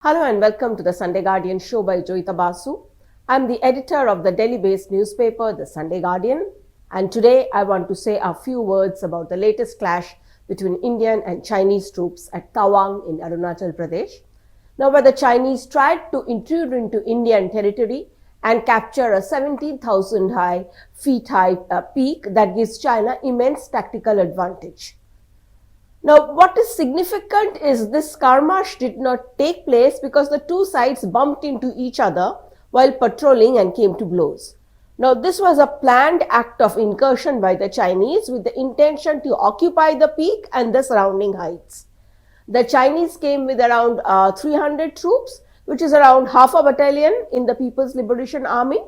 Hello and welcome to the Sunday Guardian show by Joyeeta Basu. I'm the editor of the Delhi-based newspaper, The Sunday Guardian, and today I want to say a few words about the latest clash between Indian and Chinese troops at Tawang in Arunachal Pradesh. Now, where the Chinese tried to intrude into Indian territory and capture a 17,000 feet high peak that gives China immense tactical advantage. Now, what is significant is this skirmish did not take place because the two sides bumped into each other while patrolling and came to blows. Now, this was a planned act of incursion by the Chinese with the intention to occupy the peak and the surrounding heights. The Chinese came with around 300 troops, which is around half a battalion in the People's Liberation Army.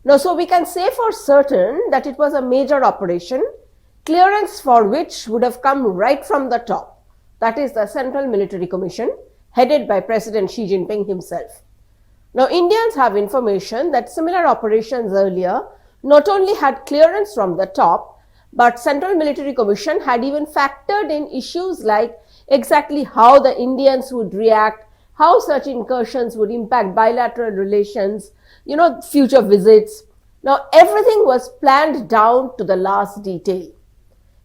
Now, so we can say for certain that it was a major operation, clearance for which would have come right from the top, that is the Central Military Commission, headed by President Xi Jinping himself. Now, Indians have information that similar operations earlier not only had clearance from the top, but Central Military Commission had even factored in issues like exactly how the Indians would react, how such incursions would impact bilateral relations, future visits. Now, everything was planned down to the last detail.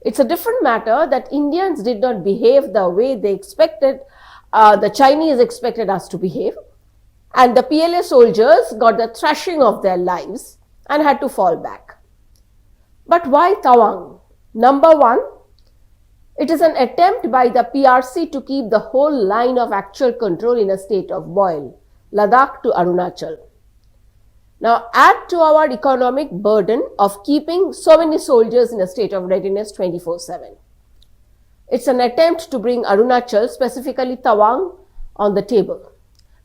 It's a different matter that Indians did not behave the way they expected, the Chinese expected us to behave. And the PLA soldiers got the thrashing of their lives and had to fall back. But why Tawang? Number one, it is an attempt by the PRC to keep the whole line of actual control in a state of boil, Ladakh to Arunachal. Now, add to our economic burden of keeping so many soldiers in a state of readiness 24/7. It's an attempt to bring Arunachal, specifically Tawang, on the table.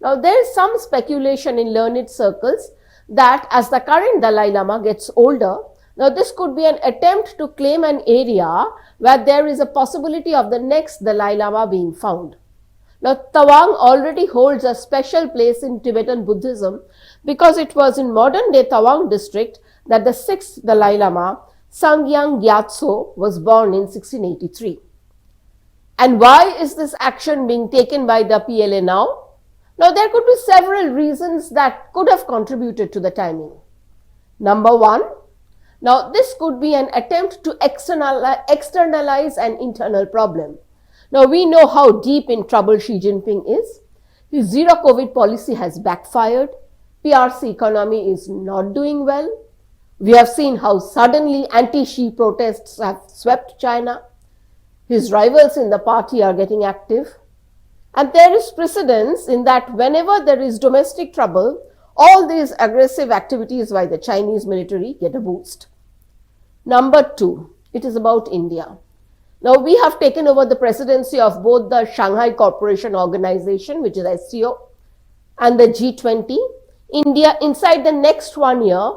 Now, there is some speculation in learned circles that as the current Dalai Lama gets older, now this could be an attempt to claim an area where there is a possibility of the next Dalai Lama being found. Now, Tawang already holds a special place in Tibetan Buddhism because it was in modern-day Tawang district that the sixth Dalai Lama, Sangyang Gyatso, was born in 1683. And why is this action being taken by the PLA now? Now, there could be several reasons that could have contributed to the timing. Number one, now this could be an attempt to externalize an internal problem. Now, we know how deep in trouble Xi Jinping is. His zero COVID policy has backfired. PRC economy is not doing well. We have seen how suddenly anti-Xi protests have swept China. His rivals in the party are getting active. And there is precedence in that whenever there is domestic trouble, all these aggressive activities by the Chinese military get a boost. Number two, it is about India. Now, we have taken over the presidency of both the Shanghai Cooperation Organization, which is SCO, and the G20. Inside the next 1 year,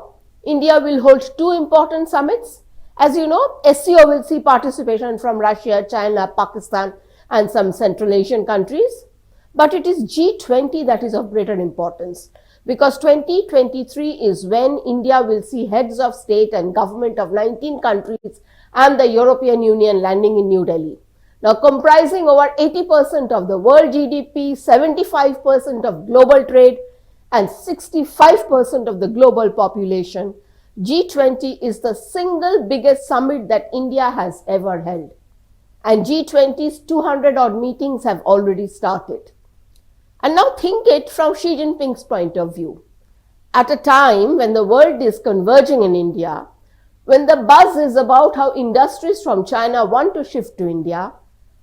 India will hold two important summits. As you know, SCO will see participation from Russia, China, Pakistan, and some Central Asian countries. But it is G20 that is of greater importance because 2023 is when India will see heads of state and government of 19 countries and the European Union landing in New Delhi. Now, comprising over 80% of the world GDP, 75% of global trade, and 65% of the global population, G20 is the single biggest summit that India has ever held. And G20's 200-odd meetings have already started. And now think it from Xi Jinping's point of view. At a time when the world is converging in India, when the buzz is about how industries from China want to shift to India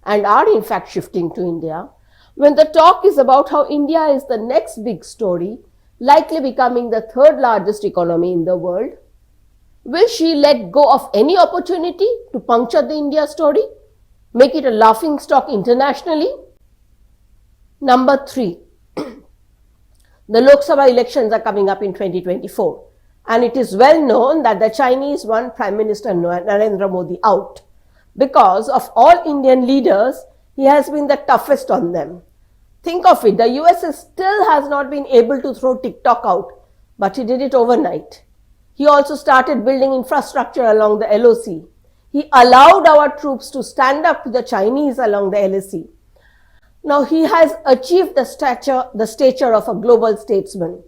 and are in fact shifting to India, when the talk is about how India is the next big story, likely becoming the third largest economy in the world, will Xi let go of any opportunity to puncture the India story, make it a laughingstock internationally? Number three, the Lok Sabha elections are coming up in 2024. And it is well known that the Chinese want Prime Minister Narendra Modi out. Because of all Indian leaders, he has been the toughest on them. Think of it, the US still has not been able to throw TikTok out, but he did it overnight. He also started building infrastructure along the LOC. He allowed our troops to stand up to the Chinese along the LAC. Now he has achieved the stature of a global statesman.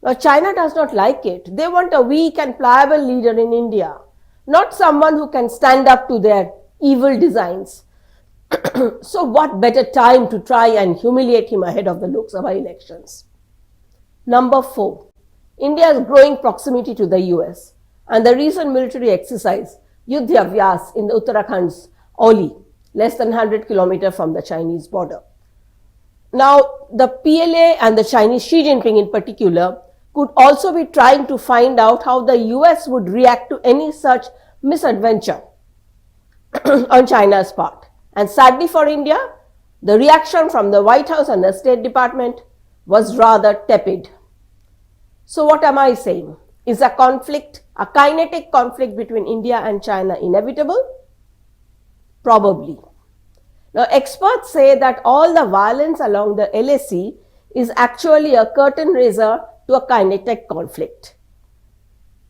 Now China does not like it. They want a weak and pliable leader in India, not someone who can stand up to their evil designs. So what better time to try and humiliate him ahead of the Lok Sabha elections? Number 4, India's growing proximity to the US and the recent military exercise Yudhya Vyas in the Uttarakhand's Oli, less than 100 kilometers from the Chinese border. Now, the PLA and the Chinese Xi Jinping in particular could also be trying to find out how the US would react to any such misadventure on China's part. And sadly for India, the reaction from the White House and the State Department was rather tepid. So what am I saying? Is a conflict, a kinetic conflict between India and China inevitable? Probably. Now experts say that all the violence along the LAC is actually a curtain raiser to a kinetic conflict.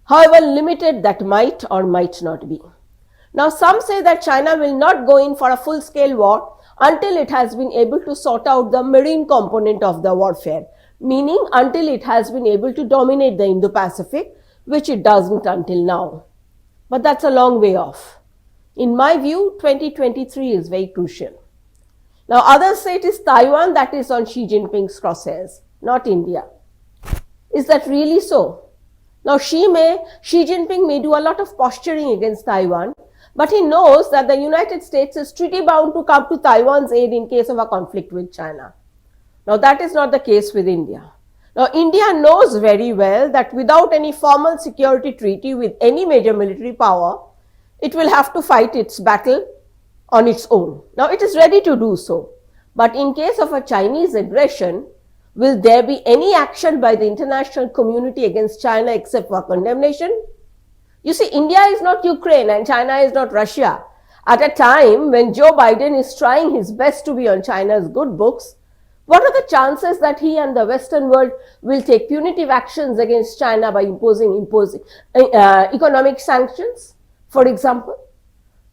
However limited that might or might not be. Now some say that China will not go in for a full-scale war until it has been able to sort out the marine component of the warfare, meaning until it has been able to dominate the Indo-Pacific, which it doesn't until now. But that's a long way off. In my view, 2023 is very crucial. Now others say it is Taiwan that is on Xi Jinping's crosshairs, not India. Is that really so? Now Xi Jinping may do a lot of posturing against Taiwan, but he knows that the United States is treaty bound to come to Taiwan's aid in case of a conflict with China. Now that is not the case with India. Now India knows very well that without any formal security treaty with any major military power, it will have to fight its battle on its own. Now it is ready to do so. But in case of a Chinese aggression, will there be any action by the international community against China except for condemnation? You see, India is not Ukraine and China is not Russia. At a time when Joe Biden is trying his best to be on China's good books, what are the chances that he and the Western world will take punitive actions against China by imposing economic sanctions, for example?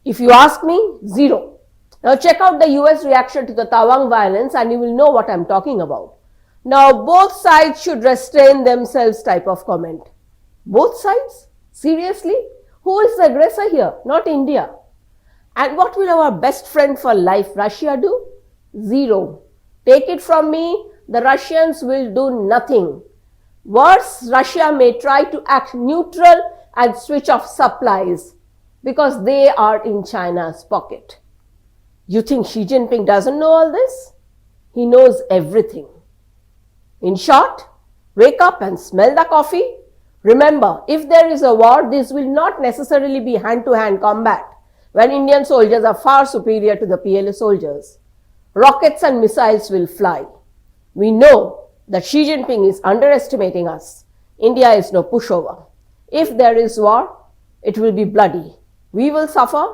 If you ask me, zero. Now check out the US reaction to the Tawang violence and you will know what I'm talking about. Now both sides should restrain themselves type of comment. Both sides? Seriously? Who is the aggressor here? Not India. And what will our best friend for life, Russia, do? Zero. Take it from me, the Russians will do nothing. Worse, Russia may try to act neutral and switch off supplies because they are in China's pocket. You think Xi Jinping doesn't know all this? He knows everything. In short, wake up and smell the coffee. Remember, if there is a war, this will not necessarily be hand-to-hand combat when Indian soldiers are far superior to the PLA soldiers. Rockets and missiles will fly. We know that Xi Jinping is underestimating us. India is no pushover. If there is war, it will be bloody. We will suffer,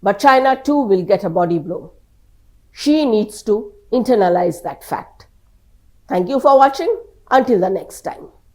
but China too will get a body blow. Xi needs to internalize that fact. Thank you for watching. Until the next time.